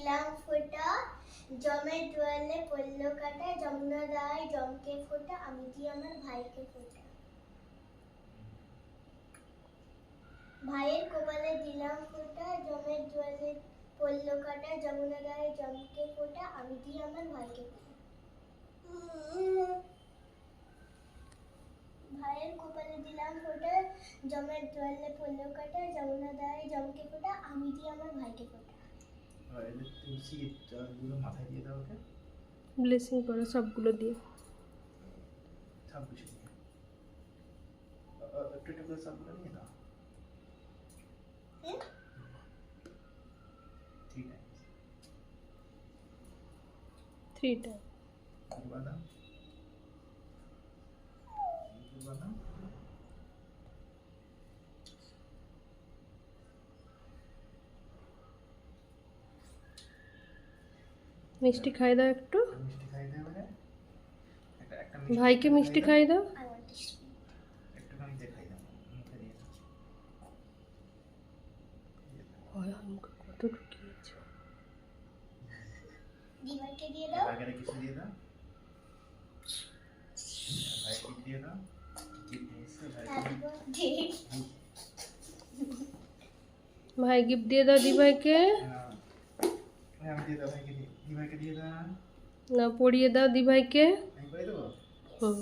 দিলাম ফোঁটা, জমের দুয়ারে পড়ল কাটা, যমুনা দায় জমকে ফোঁটা, আমি দিই আমার ভাইকে ফোঁটা। ভাইয়ের কপালে দিলাম ফোঁটা, জমের দুয়ারে পড়ল কাটা, যমুনা দায় জমকে ফোঁটা, আমি দিই আমার ভাইকে ফোঁটা। ভাইয়ের কপালে দিলাম ফোঁটা, জমের দুয়ারে পড়ল কাটা, যমুনা দায় জমকে ফোঁটা, আমি দিই আমার ভাইকে ফোঁটা। তুলসী জলগুলো মাথায় দিয়ে দাও ওকে, ব্লেসিং করো সবগুলো দিয়ে। সব কিছু দিয়ে একটু একটু করে সবগুলো নিয়ে দাও। ঠিক আছে, 3 টাইম। বাদাম বাদাম মিষ্টি খাই দাও একটু, মিষ্টি খাই দেবে, একটা ভাইকে মিষ্টি খাই দাও। একটুখানি দেখাই দাও, মুখে দিয়ে দাও। হয় মুখে কত ঢুকিয়েছো। দিবাইকে দিয়ে দাও। আগে কিছু দিয়ে দাও, ভাইকে দিয়ে দাও। ভাই গিফট দিয়ে দাও দিভাইকে। আমি দিয়ে দাও ভাইকে, দিভাইকে দিয়ে দাও। না পরিয়ে দাও দিভাইকে। আমি করে দেবো। হুম।